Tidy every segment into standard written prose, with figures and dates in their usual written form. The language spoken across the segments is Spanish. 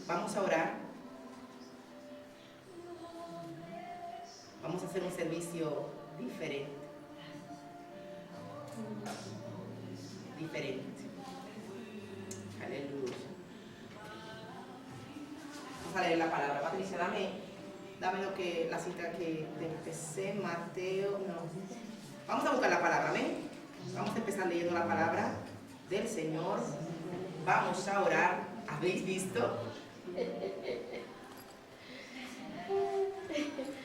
Vamos a orar. Vamos a hacer un servicio diferente. Aleluya. Vamos a leer la palabra. Patricia, dame la cita que empecé, Mateo, no. Vamos a buscar la palabra, amén. Vamos a empezar leyendo la palabra del Señor. Vamos a orar. ¿Habéis visto?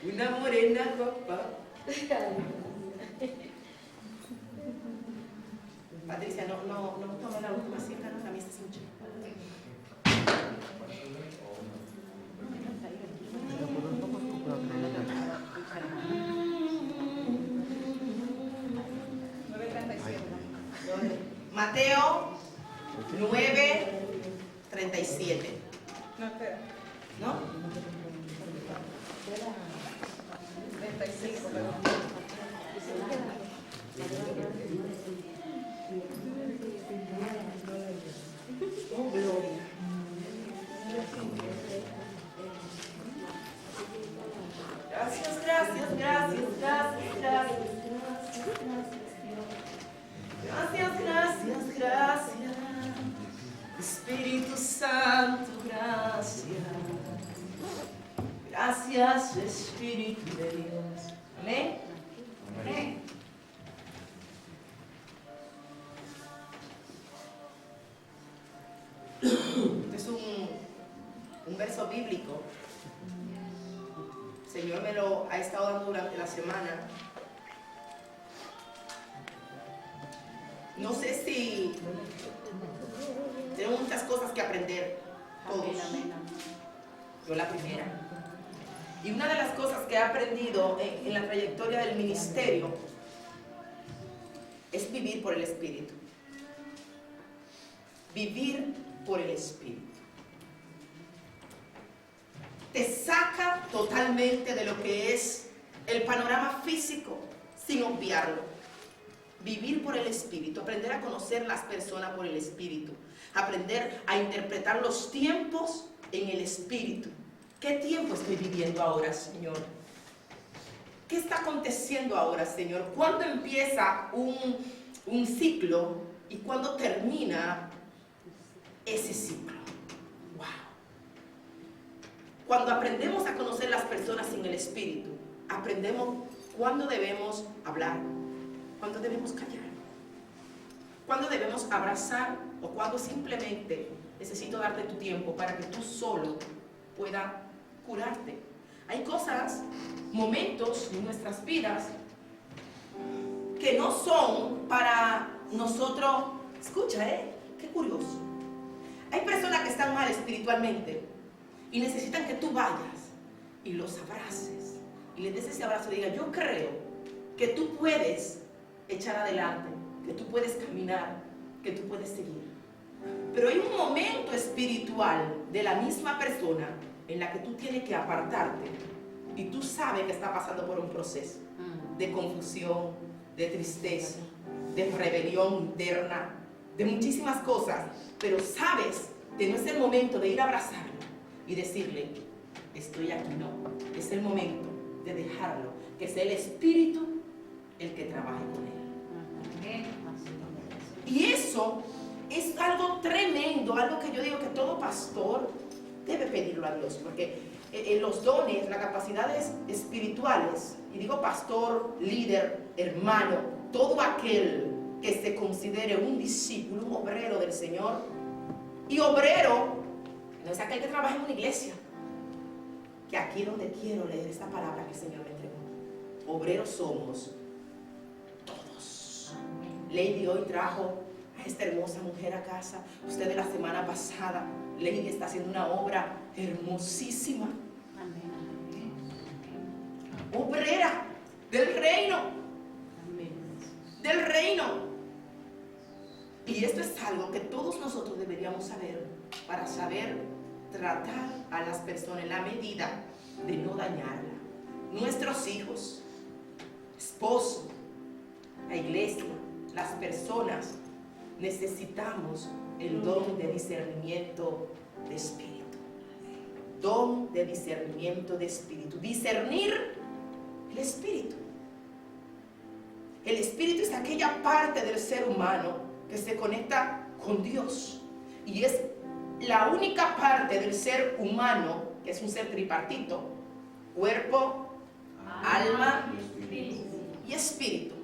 Una morena copa. Patricia, no tome la última cita, no, la mía está mucho. Mateo 9:37. ¿No? 35, Oh, gloria. Gracias. Espíritu Santo, gracias. Gracias, Espíritu de Dios. Amén. Amén. Este es un verso bíblico. El Señor me lo ha estado dando durante la semana. No sé si tenemos muchas cosas que aprender todos. Yo la primera. Y una de las cosas que he aprendido en la trayectoria del ministerio es vivir por el Espíritu. Vivir por el Espíritu. Te saca totalmente de lo que es el panorama físico sin obviarlo. Vivir por el Espíritu, aprender a conocer las personas por el Espíritu, aprender a interpretar los tiempos en el Espíritu. ¿Qué tiempo estoy viviendo ahora, Señor? ¿Qué está aconteciendo ahora, Señor? ¿Cuándo empieza un ciclo y cuándo termina ese ciclo? ¡Wow! Cuando aprendemos a conocer las personas en el Espíritu, aprendemos cuándo debemos hablar, cuándo debemos callar, cuándo debemos abrazar o cuándo simplemente necesito darte tu tiempo para que tú solo puedas curarte. Hay cosas, momentos en nuestras vidas que no son para nosotros. Escucha, qué curioso. Hay personas que están mal espiritualmente y necesitan que tú vayas y los abraces y les des ese abrazo y digas: yo creo que tú puedes echar adelante, que tú puedes caminar, que tú puedes seguir. Pero hay un momento espiritual de la misma persona en la que tú tienes que apartarte y tú sabes que está pasando por un proceso de confusión, de tristeza, de rebelión interna, de muchísimas cosas, pero sabes que no es el momento de ir a abrazarlo y decirle: estoy aquí. No, es el momento de dejarlo, que sea el Espíritu el que trabaje con él. Y eso es algo tremendo, algo que yo digo que todo pastor debe pedirlo a Dios, porque los dones, las capacidades espirituales, y digo pastor, líder, hermano, todo aquel que se considere un discípulo, un obrero del Señor. Y obrero no es aquel que trabaja en una iglesia, que aquí es donde quiero leer esta palabra que el Señor me entregó. Obreros somos todos. Lady hoy trajo a esta hermosa mujer a casa. Ustedes la semana pasada, Lady está haciendo una obra hermosísima. Obrera del reino. Del reino. Y esto es algo que todos nosotros deberíamos saber para saber tratar a las personas en la medida de no dañarla. Nuestros hijos, esposo, la iglesia, las personas, necesitamos el don de discernimiento de espíritu. don de discernimiento de espíritu. Discernir el espíritu. El espíritu es aquella parte del ser humano que se conecta con Dios. Y es la única parte del ser humano que es un ser tripartito: cuerpo, alma y espíritu.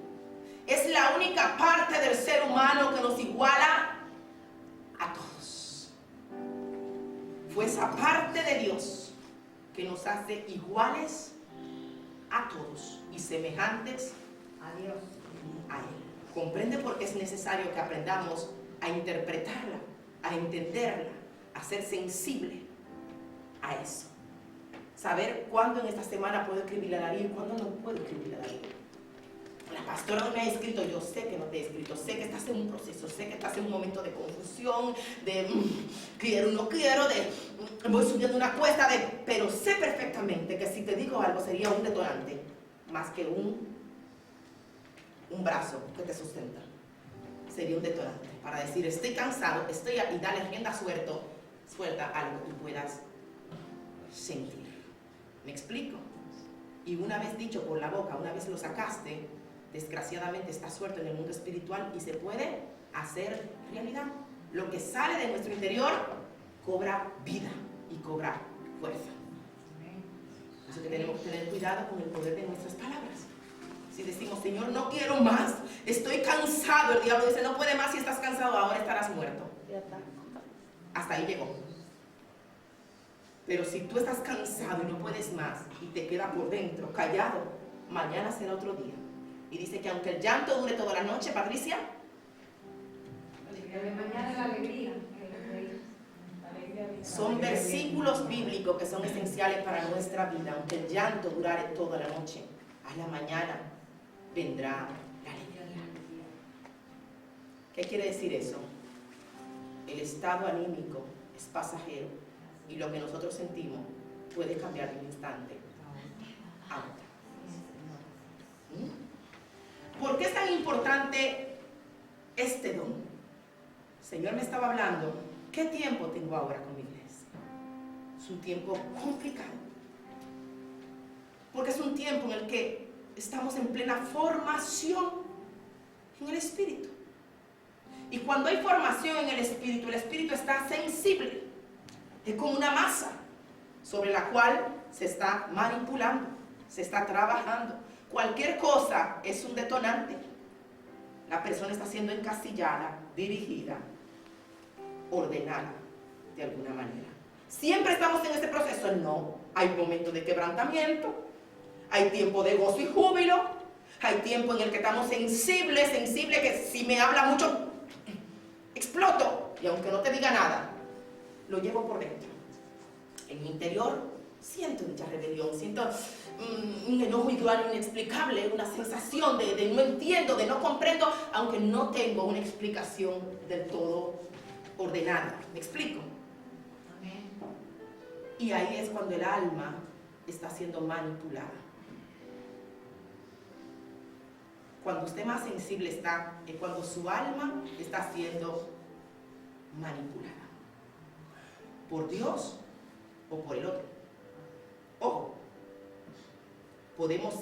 Es la única parte del ser humano que nos iguala a todos. Fue esa parte de Dios que nos hace iguales a todos y semejantes a Dios, a Él. Comprende por qué es necesario que aprendamos a interpretarla, a entenderla, a ser sensible a eso. Saber cuándo en esta semana puedo escribirle a Darío y cuándo no puedo escribirle a Darío. La pastora no me ha escrito, yo sé que no te he escrito, sé que estás en un proceso, sé que estás en un momento de confusión, de quiero, no quiero, de voy subiendo una cuesta, pero sé perfectamente que si te digo algo sería un detonante, más que un brazo que te sustenta. Sería un detonante para decir estoy cansado, estoy y darle rienda suelta a lo que tú puedas sentir. ¿Me explico? Y una vez dicho por la boca, una vez lo sacaste, desgraciadamente está suelto en el mundo espiritual y se puede hacer realidad. Lo que sale de nuestro interior cobra vida y cobra fuerza. Por eso que tenemos que tener cuidado con el poder de nuestras palabras. Si decimos, Señor, no quiero más, estoy cansado, el diablo dice, no puede más, si estás cansado, ahora estarás muerto. Hasta ahí llegó. Pero si tú estás cansado y no puedes más y te queda por dentro, callado, mañana será otro día. Y dice que aunque el llanto dure toda la noche, Patricia, de mañana la alegría. Son versículos bíblicos que son esenciales para nuestra vida. Aunque el llanto durare toda la noche, a la mañana vendrá la alegría. ¿Qué quiere decir eso? El estado anímico es pasajero y lo que nosotros sentimos puede cambiar de un instante a otro. ¿Por qué es tan importante este don? El Señor me estaba hablando, ¿qué tiempo tengo ahora con mi iglesia? Es un tiempo complicado, porque es un tiempo en el que estamos en plena formación en el Espíritu. Y cuando hay formación en el Espíritu está sensible. Es como una masa sobre la cual se está manipulando, se está trabajando. Cualquier cosa es un detonante. La persona está siendo encasillada, dirigida, ordenada de alguna manera. ¿Siempre estamos en este proceso? No. Hay momentos de quebrantamiento, hay tiempo de gozo y júbilo, hay tiempo en el que estamos sensibles, que si me habla mucho, exploto. Y aunque no te diga nada, lo llevo por dentro. En mi interior siento mucha rebelión, siento un enojo igual inexplicable, una sensación de no entiendo, de no comprendo, aunque no tengo una explicación del todo ordenada. ¿Me explico? Amén. Y ahí es cuando el alma está siendo manipulada. Cuando usted más sensible está, es cuando su alma está siendo manipulada. ¿Por Dios o por el otro? Ojo, podemos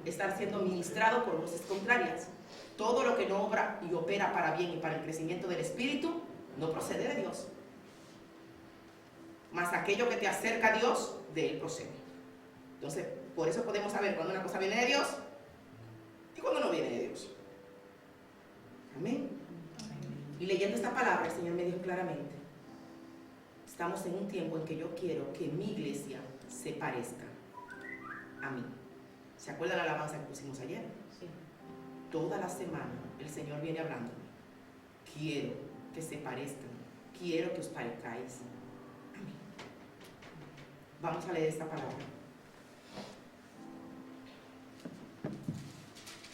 estar siendo ministrados por voces contrarias. Todo lo que no obra y opera para bien y para el crecimiento del espíritu no procede de Dios. Mas aquello que te acerca a Dios, de Él procede. Entonces, por eso podemos saber cuando una cosa viene de Dios y cuando no viene de Dios. Amén. Y leyendo esta palabra, el Señor me dijo claramente: estamos en un tiempo en que yo quiero que mi iglesia se parezca a mí. ¿Se acuerdan la alabanza que pusimos ayer? Sí. Toda la semana el Señor viene hablándome. Quiero que se parezcan, quiero que os parezcáis a mí. Vamos a leer esta palabra.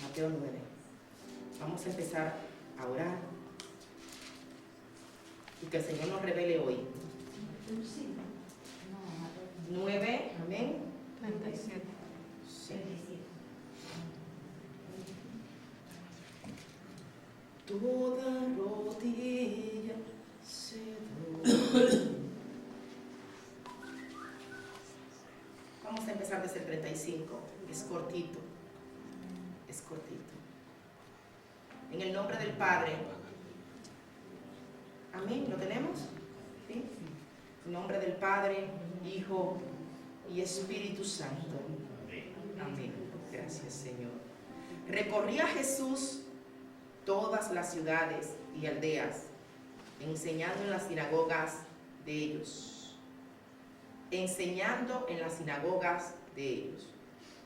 Mateo 9. Vamos a empezar a orar y que el Señor nos revele hoy. 9, amén. 37. Sí. Toda rodilla se dobla 35. Es cortito. Es cortito. En el nombre del Padre. Amén. ¿Lo tenemos? ¿Sí? En nombre del Padre, Hijo y Espíritu Santo. Amén. Gracias, Señor. Recorría Jesús todas las ciudades y aldeas, enseñando en las sinagogas de ellos. Enseñando en las sinagogas de ellos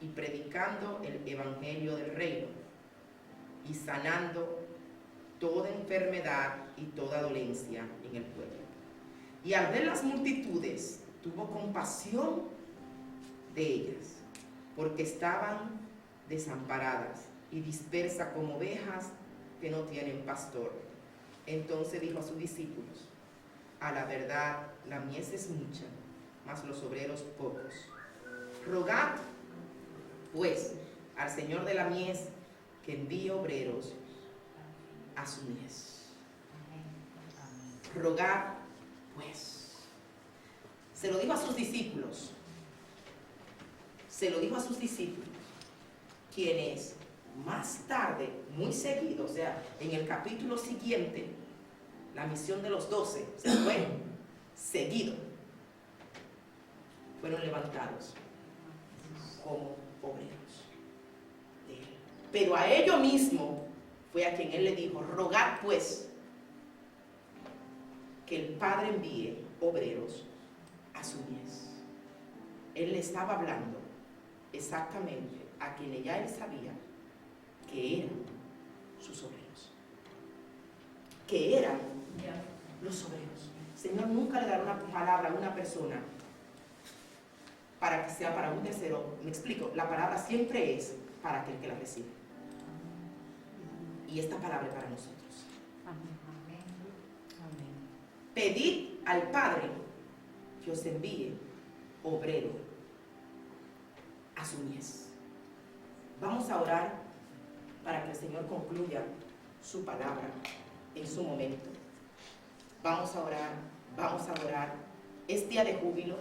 y predicando el evangelio del reino y sanando toda enfermedad y toda dolencia en el pueblo. Y al ver las multitudes, tuvo compasión de ellas, porque estaban desamparadas y dispersas como ovejas que no tienen pastor. Entonces dijo a sus discípulos: a la verdad, la mies es mucha, mas los obreros pocos. Rogad, pues, al Señor de la mies que envíe obreros a su mies. Rogad, pues. Se lo dijo a sus discípulos. Se lo dijo a sus discípulos, quienes más tarde, muy seguido, o sea, en el capítulo siguiente, la misión de los 12, se fue seguido, fueron levantados como obreros de él. Pero a ellos mismos fue a quien él le dijo: rogad pues que el Padre envíe obreros a su mies. Él le estaba hablando exactamente a quienes ya él sabía que eran sus obreros, que eran los obreros. Señor nunca le dará una palabra a una persona para que sea para un tercero. Me explico, la palabra siempre es para aquel que la recibe. Y esta palabra es para nosotros. Pedid al Padre que os envíe obrero a su mies. Vamos a orar para que el Señor concluya su palabra en su momento. Vamos a orar, vamos a adorar. Es día de júbilo.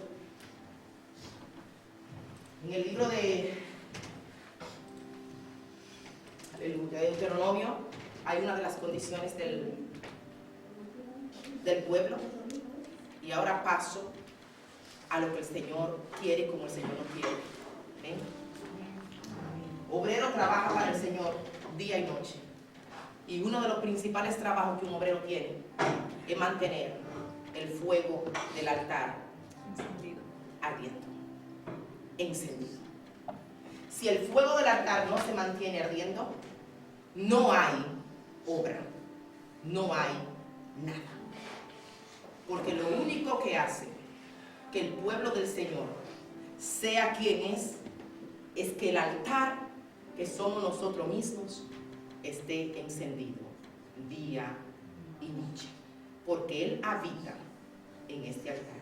En el libro de Deuteronomio hay una de las condiciones del pueblo. Y ahora paso a lo que el Señor quiere como el Señor lo quiere. ¿Ven? Obrero trabaja para el Señor día y noche. Y uno de los principales trabajos que un obrero tiene es mantener el fuego del altar ardiendo, encendido. Si el fuego del altar no se mantiene ardiendo, no hay obra, no hay nada. Porque lo único que hace que el pueblo del Señor sea quien es que el altar, que somos nosotros mismos, esté encendido día y noche. Porque Él habita en este altar.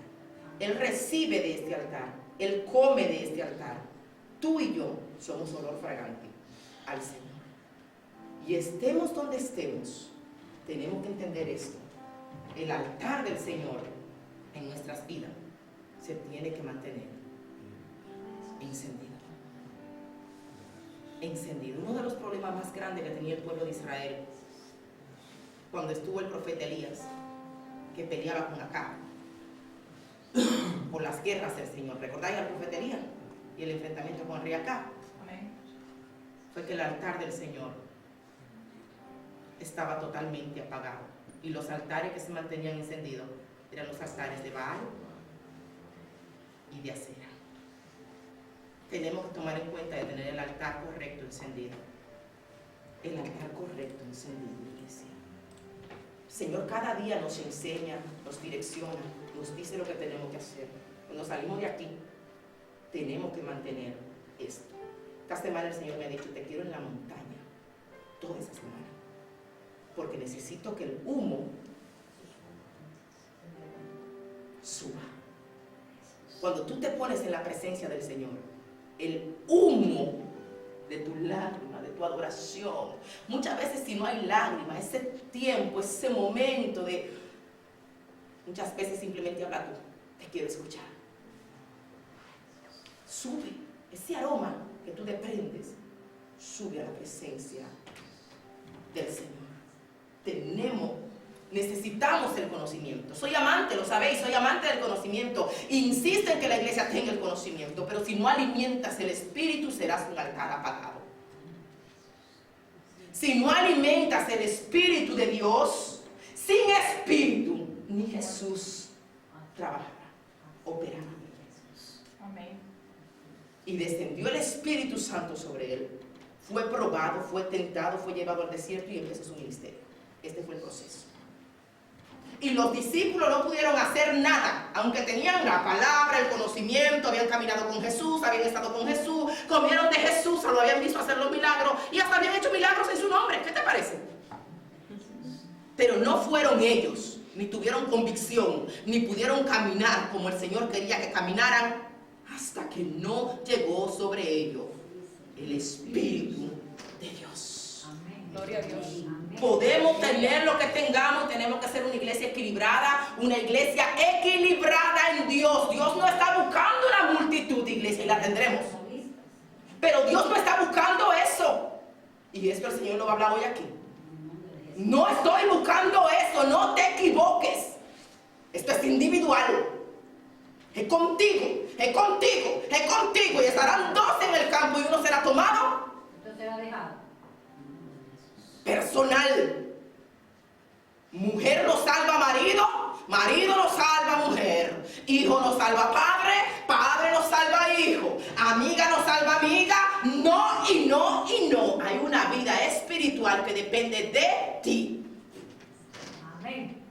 Él recibe de este altar. Él come de este altar. Tú y yo somos olor fragante al Señor. Y estemos donde estemos, tenemos que entender esto. El altar del Señor en nuestras vidas se tiene que mantener encendido. Encendido. Uno de los problemas más grandes que tenía el pueblo de Israel cuando estuvo el profeta Elías, que peleaba con Acab por las guerras del Señor. ¿Recordáis al profeta Elías y el enfrentamiento con el rey Acab? Amén. Fue que el altar del Señor estaba totalmente apagado y los altares que se mantenían encendidos eran los altares de Baal y de Acera. Tenemos que tomar en cuenta de tener el altar correcto encendido. El altar correcto encendido, iglesia. El Señor cada día nos enseña, nos direcciona, nos dice lo que tenemos que hacer. Cuando salimos de aquí, tenemos que mantener esto. Esta semana el Señor me ha dicho: te quiero en la montaña, toda esa semana, porque necesito que el humo suba. Cuando tú te pones en la presencia del Señor, el humo de tu lágrima, de tu adoración, muchas veces si no hay lágrima, ese tiempo, ese momento de, muchas veces simplemente habla tú: te quiero escuchar. Sube, ese aroma que tú desprendes sube a la presencia del Señor. Necesitamos el conocimiento. Soy amante, lo sabéis, soy amante del conocimiento. Insisto en que la iglesia tenga el conocimiento, pero si no alimentas el espíritu, serás un altar apagado. Si no alimentas el espíritu de Dios, sin espíritu, ni Jesús trabajará, operará. Amén. Y descendió el Espíritu Santo sobre él. Fue probado, fue tentado, fue llevado al desierto y empezó su ministerio. Este fue el proceso. Y los discípulos no pudieron hacer nada, aunque tenían la palabra, el conocimiento, habían caminado con Jesús, habían estado con Jesús, comieron de Jesús, lo habían visto hacer los milagros y hasta habían hecho milagros en su nombre. ¿Qué te parece? Pero no fueron ellos, ni tuvieron convicción, ni pudieron caminar como el Señor quería que caminaran, hasta que no llegó sobre ellos el Espíritu de Dios. Amén. Gloria a Dios. Podemos tener lo que tengamos, tenemos que ser una iglesia equilibrada, una iglesia equilibrada en Dios. Dios no está buscando una multitud de iglesias y la tendremos. Pero Dios no está buscando eso. Y esto el Señor lo va a hablar hoy aquí. No estoy buscando eso, no te equivoques. Esto es individual. Es contigo, es contigo, es contigo. Y estarán dos en el campo y uno será tomado. Esto será dejado. Personal. Mujer no salva marido, marido no salva mujer, hijo no salva padre, padre no salva hijo, amiga no salva amiga. No y no y no. Hay una vida espiritual que depende de ti. Amén.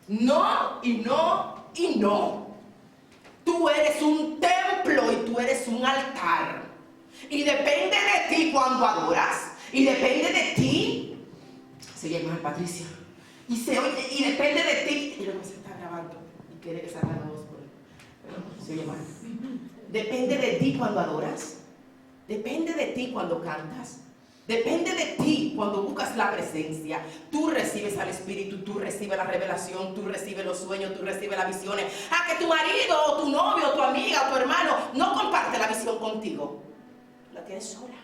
No y no y no. Tú eres un templo y tú eres un altar. Y depende de ti cuando adoras. Y depende de ti. Se llama Patricia. Y depende de ti. Y luego se está grabando. Y quiere que salga la voz por él. Pero se llama. Depende de ti cuando adoras. Depende de ti cuando cantas. Depende de ti cuando buscas la presencia. Tú recibes al Espíritu, tú recibes la revelación, tú recibes los sueños, tú recibes las visiones. A que tu marido o tu novio o tu amiga o tu hermano no comparte la visión contigo. La tienes sola.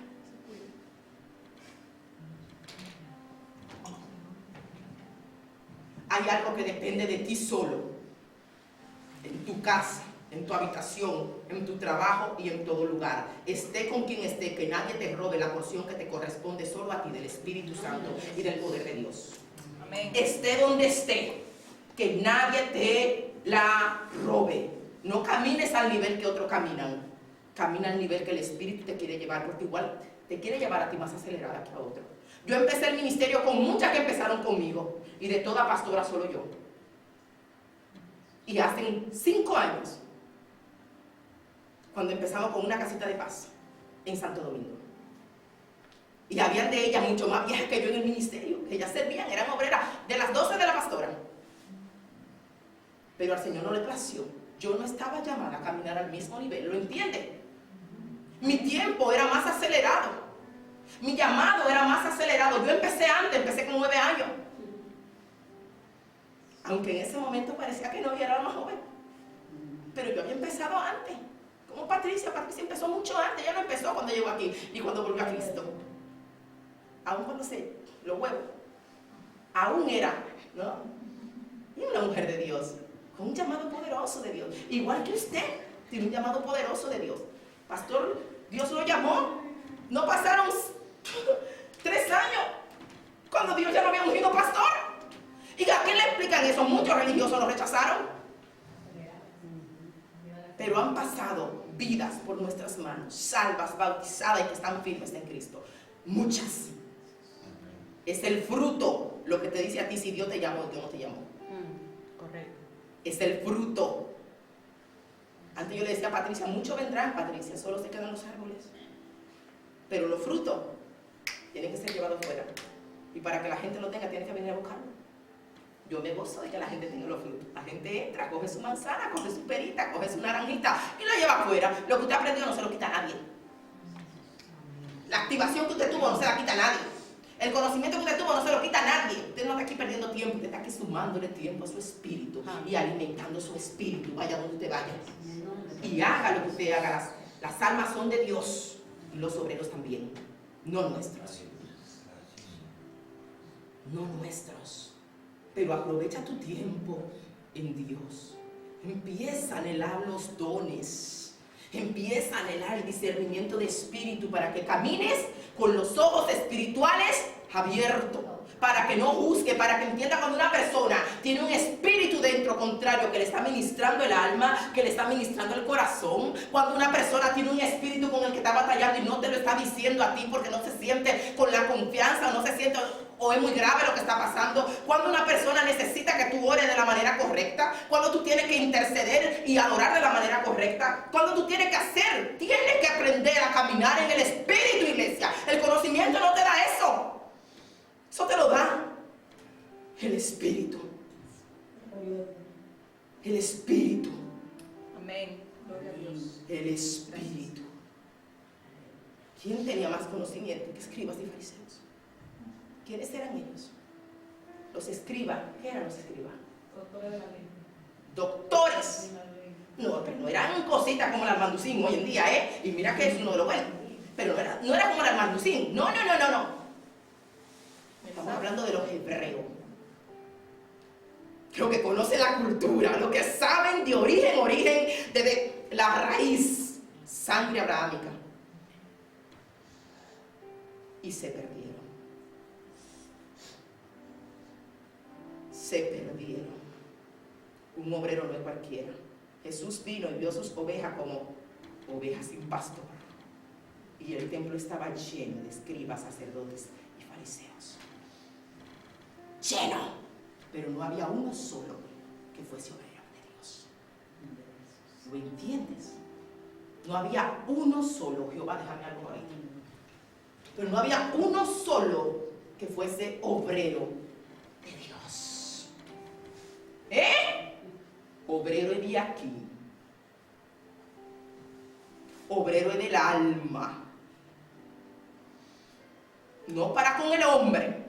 Hay algo que depende de ti solo. En tu casa, en tu habitación, en tu trabajo y en todo lugar. Esté con quien esté, que nadie te robe la porción que te corresponde solo a ti del Espíritu Santo y del poder de Dios. Amén. Esté donde esté, que nadie te la robe. No camines al nivel que otros caminan. Camina al nivel que el Espíritu te quiere llevar, porque igual te quiere llevar a ti más acelerada que a otro. Yo empecé el ministerio con muchas que empezaron conmigo, y de toda pastora solo yo. Y hace 5 años, cuando empezamos con una casita de paz en Santo Domingo, y habían de ellas mucho más viejas que yo en el ministerio, ellas servían, eran obreras de las 12 de la pastora. Pero al Señor no le plació. Yo no estaba llamada a caminar al mismo nivel, ¿lo entiende? Mi tiempo era más acelerado. Mi llamado era más acelerado. Yo empecé antes, empecé con 9 años. Aunque en ese momento parecía que no, yo era la más joven. Pero yo había empezado antes. Como Patricia empezó mucho antes. Ella no empezó cuando llegó aquí y cuando volvió a Cristo. Aún cuando los huevos. Aún era, ¿no? Y una mujer de Dios, con un llamado poderoso de Dios. Igual que usted, tiene un llamado poderoso de Dios. Pastor, Dios lo llamó. No pasaron 3 años cuando Dios ya lo había ungido pastor. ¿Y a qué le explican eso? Muchos religiosos lo rechazaron. Pero han pasado vidas por nuestras manos, salvas, bautizadas y que están firmes en Cristo. Muchas. Es el fruto lo que te dice a ti si Dios te llamó o Dios no te llamó. Correcto. Es el fruto. Antes yo le decía a Patricia, muchos vendrán, Patricia, solo se quedan los árboles. Pero los frutos tienen que ser llevados fuera. Y para que la gente lo tenga, tiene que venir a buscarlo. Yo me gozo de que la gente tenga los frutos. La gente entra, coge su manzana, coge su perita, coge su naranjita y la lleva afuera. Lo que usted aprendió no se lo quita a nadie. La activación que usted tuvo no se la quita a nadie. El conocimiento que usted tuvo no se lo quita a nadie. Usted no está aquí perdiendo tiempo, usted está aquí sumándole tiempo a su espíritu y alimentando su espíritu. Vaya donde usted vaya. Y haga lo que usted haga. Las almas son de Dios y los obreros también, no nuestros. No nuestros. Pero aprovecha tu tiempo en Dios. Empieza a anhelar los dones. Empieza a anhelar el discernimiento de espíritu para que camines con los ojos espirituales abiertos. Para que no juzgue, para que entienda cuando una persona tiene un espíritu dentro contrario que le está ministrando el alma, que le está ministrando el corazón. Cuando una persona tiene un espíritu con el que está batallando y no te lo está diciendo a ti porque no se siente con la confianza, o no se siente, o es muy grave lo que está pasando. Cuando una persona necesita que tú ores de la manera correcta, cuando tú tienes que interceder y adorar de la manera correcta, cuando tú tienes que aprender a caminar en el espíritu, iglesia. El conocimiento no te da eso. Eso te lo da el Espíritu. El Espíritu. Amén. Gloria a Dios. El Espíritu. ¿Quién tenía más conocimiento que escribas y fariseos? ¿Quiénes eran ellos? Los escribas. ¿Qué eran los escribas? Doctores de la ley. Doctores. No, pero no eran cositas como el almanducín hoy en día, ¿eh? Y mira que es uno de los buenos. Pero no era como el almanducín. No. Estamos hablando de los hebreos. Los que conocen la cultura, los que saben de origen, desde la raíz, sangre abrahámica. Y se perdieron. Se perdieron. Un obrero no es cualquiera. Jesús vino y vio sus ovejas como ovejas sin pastor. Y el templo estaba lleno de escribas, sacerdotes y fariseos. Lleno, pero no había uno solo que fuese obrero de Dios. ¿Lo entiendes? No había uno solo. Jehová, déjame algo ahí. Pero no había uno solo que fuese obrero de Dios. Obrero es de aquí. Obrero es del alma. No para con el hombre,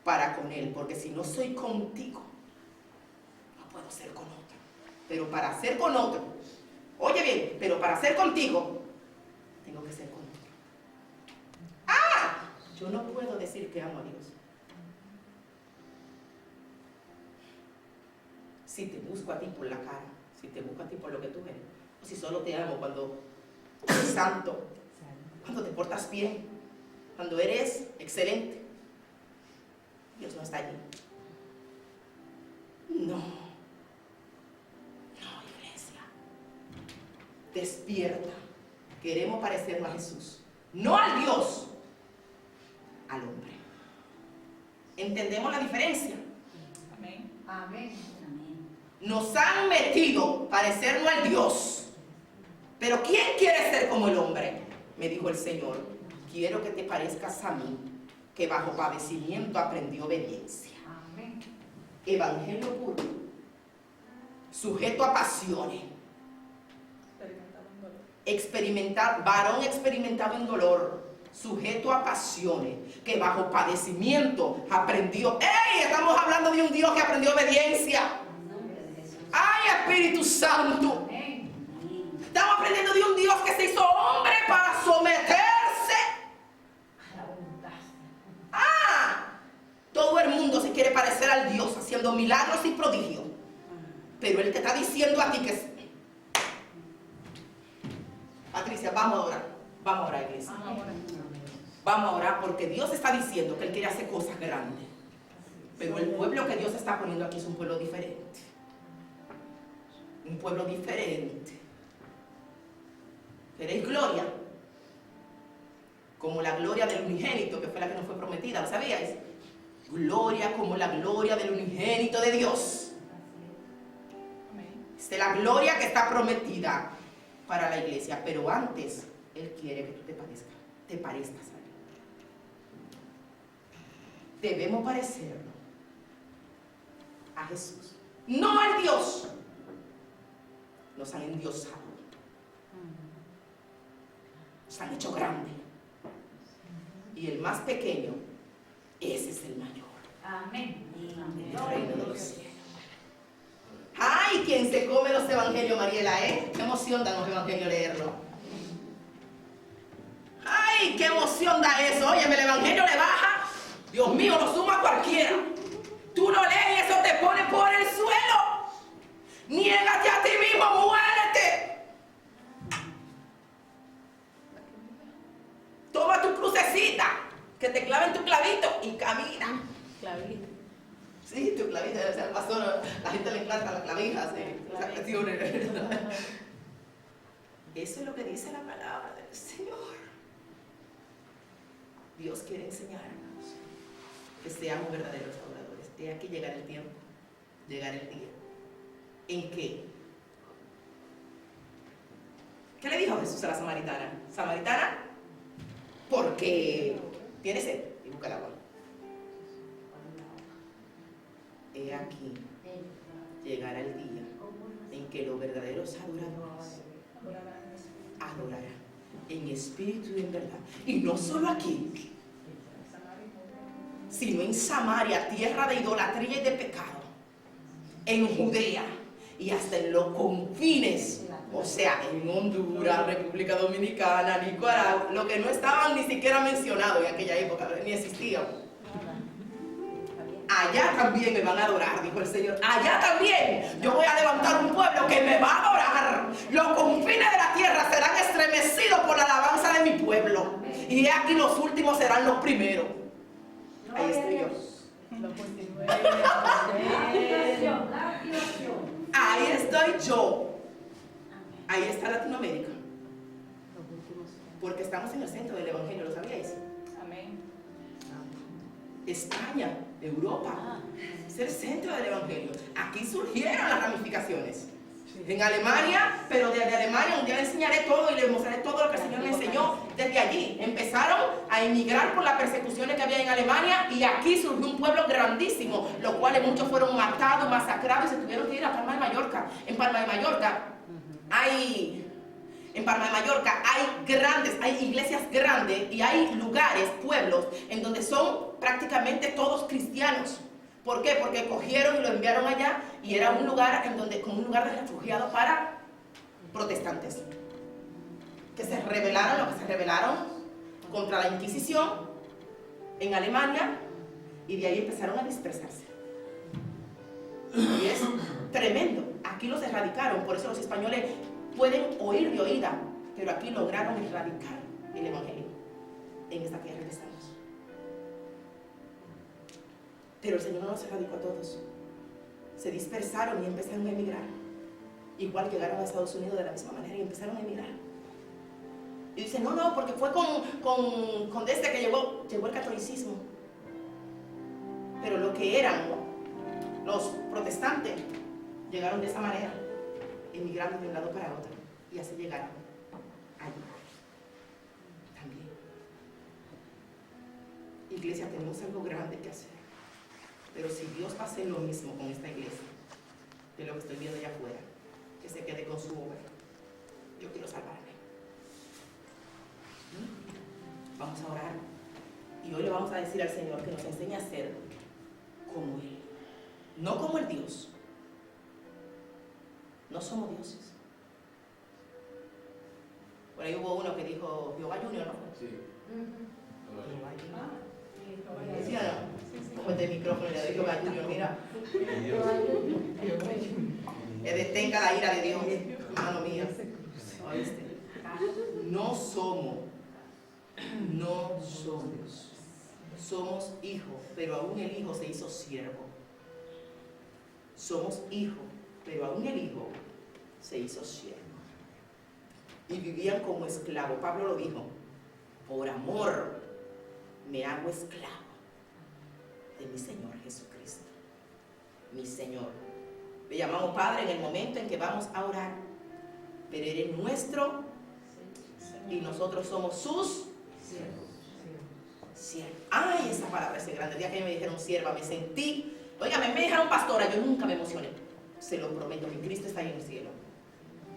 para con Él, porque si no soy contigo, no puedo ser con otro. Pero para ser con otro, oye bien, pero para ser contigo, tengo que ser con otro. Yo no puedo decir que amo a Dios si te busco a ti por la cara, si te busco a ti por lo que tú eres, o si solo te amo cuando eres santo, cuando te portas bien, cuando eres excelente. Dios no está allí. No, iglesia. Despierta. Queremos parecernos a Jesús. No al Dios, al hombre. ¿Entendemos la diferencia? Amén. Amén. Nos han metido parecernos al Dios. Pero ¿quién quiere ser como el hombre? Me dijo el Señor. Quiero que te parezcas a mí, que bajo padecimiento aprendió obediencia. Amén. Evangelio puro, sujeto a pasiones, varón experimentado en dolor, sujeto a pasiones, que bajo padecimiento aprendió. ¡Ey! Estamos hablando de un Dios que aprendió obediencia. ¡Ay, Espíritu Santo! Estamos aprendiendo de un Dios que se hizo hombre para someterse. Todo el mundo se quiere parecer al Dios haciendo milagros y prodigios. Pero Él te está diciendo a ti que... Patricia, vamos a orar. Vamos a orar, iglesia. Vamos a orar porque Dios está diciendo que Él quiere hacer cosas grandes. Pero el pueblo que Dios está poniendo aquí es un pueblo diferente. Un pueblo diferente. ¿Queréis gloria? Como la gloria del unigénito, que fue la que nos fue prometida, ¿lo sabíais? Gloria como la gloria del unigénito de Dios. Es de la gloria que está prometida para la iglesia. Pero antes, Él quiere que tú te parezcas a Él. Debemos parecerlo a Jesús. No al Dios. Nos han endiosado. Nos han hecho grande. Y el más pequeño, ese es el mayor. Amén. El reino de los cielos. ¡Ay! Quien se come los este evangelio, Mariela, ¿eh? Qué emoción da los evangelios leerlo. ¡Ay, qué emoción da eso! Oye, el evangelio le baja. Dios mío, lo suma a cualquiera. Tú lo lees y eso te pone por el suelo. Niégate a ti mismo, muérete. Toma tu crucecita, que te claven tu clavito y camina. Clavito. Sí, tu clavito, o sea, el pastor, la gente le encanta las clavijas, las canciones. Eso es lo que dice la palabra del Señor. Dios quiere enseñarnos que seamos verdaderos adoradores. De aquí llegará el tiempo, llegará el día. ¿En qué? ¿Qué le dijo Jesús a la samaritana? Samaritana, porque tiene sed y busca el agua. He aquí, llegará el día en que los verdaderos adoradores adorarán en espíritu y en verdad. Y no solo aquí, sino en Samaria, tierra de idolatría y de pecado, en Judea y hasta en los confines, o sea, en Honduras, República Dominicana, Nicaragua, lo que no estaban ni siquiera mencionados en aquella época, ni existían. Allá también me van a adorar, dijo el Señor. Allá también yo voy a levantar un pueblo que me va a adorar. Los confines de la tierra serán estremecidos por la alabanza de mi pueblo. Y he aquí los últimos serán los primeros. Ahí estoy yo. Ahí estoy yo. Ahí está Latinoamérica. Porque estamos en el centro del Evangelio, ¿lo sabíais? Amén. España, Europa, es el centro del Evangelio. Aquí surgieron las ramificaciones. En Alemania, pero desde Alemania un día le enseñaré todo y les mostraré todo lo que el Señor me enseñó. Desde allí empezaron a emigrar por las persecuciones que había en Alemania y aquí surgió un pueblo grandísimo, los cuales muchos fueron matados, masacrados y se tuvieron que ir a Palma de Mallorca. En Palma de Mallorca hay hay iglesias grandes y hay lugares, pueblos, en donde son prácticamente todos cristianos. ¿Por qué? Porque cogieron y lo enviaron allá y era un lugar como un lugar de refugiados para protestantes que se rebelaron contra la Inquisición en Alemania y de ahí empezaron a dispersarse. Y es tremendo. Aquí los erradicaron, por eso los españoles pueden oír de oída, pero aquí lograron erradicar el Evangelio en esta tierra que estamos. Pero el Señor no los erradicó a todos. Se dispersaron y empezaron a emigrar. Igual llegaron a Estados Unidos de la misma manera y empezaron a emigrar. Y dicen, no, porque fue con desde que llegó el catolicismo. Pero lo que eran los protestantes llegaron de esa manera, emigrando de un lado para otro. Y así llegaron allí también. Iglesia, tenemos algo grande que hacer. Pero si Dios va a hacer lo mismo con esta iglesia, de lo que estoy viendo allá afuera, que se quede con su obra, yo quiero salvarme. Vamos a orar. Y hoy le vamos a decir al Señor que nos enseñe a ser como Él. No como el Dios. No somos dioses. Por ahí hubo uno que dijo Jehová Junior, ¿no? Sí. Jehová Junior. ¿Decía no? Como este micrófono le doy Jehová Junior, mira. Que detenga la ira de Dios, hermano mío. ¿Oíste? No somos. Somos hijos, pero aún el hijo se hizo siervo. Somos hijos, pero aún el hijo se hizo siervo. Y vivían como esclavos. Pablo lo dijo, por amor me hago esclavo de mi Señor Jesucristo. Mi Señor. Le llamamos Padre en el momento en que vamos a orar, pero Él es nuestro y nosotros somos sus siervos. Ay, esa palabra es grande. El día que me dijeron sierva, me sentí, oigan, me dijeron pastora, yo nunca me emocioné. Se lo prometo, mi Cristo está ahí en el cielo.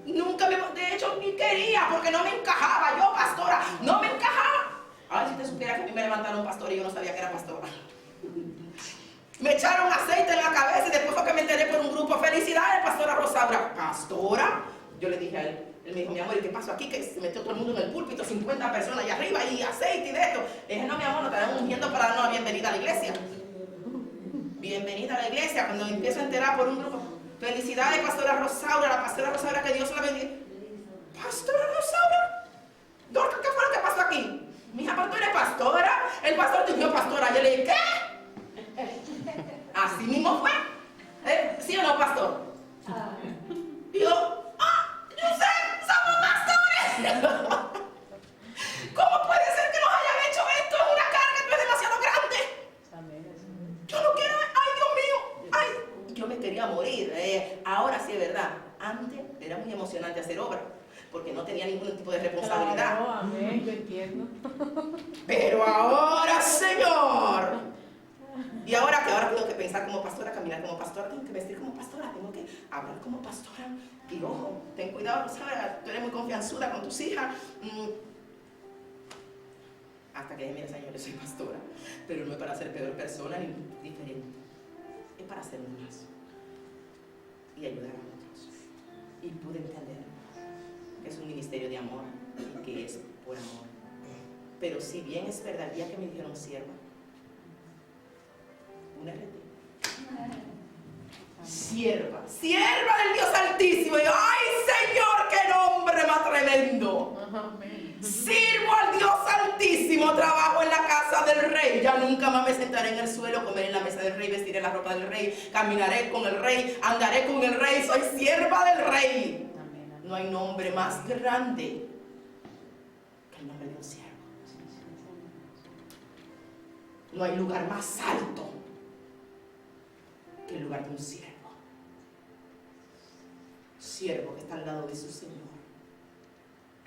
Nunca de hecho, ni quería, porque no me encajaba. Yo, pastora, no me encajaba. Ahora si te supiera que a mí me levantaron pastor y yo no sabía que era pastora. Me echaron aceite en la cabeza y después fue que me enteré por un grupo. Felicidades, pastora Rosaura. ¿Pastora? Yo le dije a él. Él me dijo, mi amor, ¿y qué pasó aquí? Que se metió todo el mundo en el púlpito, 50 personas allá arriba y aceite y de esto. Le dije, no, mi amor, nos estamos ungiendo para darnos la bienvenida a la iglesia. Bienvenida a la iglesia. Cuando me empiezo a enterar por un grupo. Felicidades, pastora Rosaura. La pastora Rosaura, que Dios la bendiga. ¿Pastora Rosaura? Dorca, ¿qué fue lo que pasó aquí? Mi hija, ¿tú eres pastora? El pastor te dijo pastora. Yo le dije, ¿qué? Así mismo fue. ¿Sí o no, pastor? Y yo, yo sé, somos pastores. ¿Cómo puede ser que nos hayan hecho esto? Es una carga, esto es demasiado grande. Yo no quiero, ay, Dios mío, ay, yo me quería morir. Ahora sí es verdad. Antes era muy emocionante hacer obra, porque no tenía ningún tipo de responsabilidad. Claro, amén, yo entiendo. Pero ahora, Señor. Y ahora tengo que pensar como pastora, caminar como pastora, tengo que vestir como pastora, tengo que hablar como pastora. Y ojo, ten cuidado, ¿sabes? Tú eres muy confianzuda con tus hijas. Hasta que mira, Señor, yo soy pastora, pero no es para ser peor persona ni diferente. Es para ser más y ayudar a otros. Y pude entender que es un ministerio de amor y que es por amor. Pero si bien es verdad, el día que me dijeron sierva, una sierva del Dios Altísimo. Y yo, ¡ay, Señor, qué nombre más tremendo! Sirvo al Dios Altísimo, trabajo en la casa del Rey. Ya nunca más me sentaré en el suelo, comeré en la mesa del Rey, vestiré la ropa del Rey, caminaré con el Rey, andaré con el Rey. Soy sierva del Rey. No hay nombre más grande que el nombre de un siervo. No hay lugar más alto que el lugar de un siervo. Siervo que está al lado de su Señor.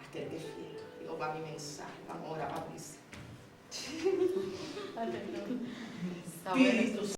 Aquel que es fiel. Digo, va mi mensaje. Vamos ahora, Patricia. Espíritu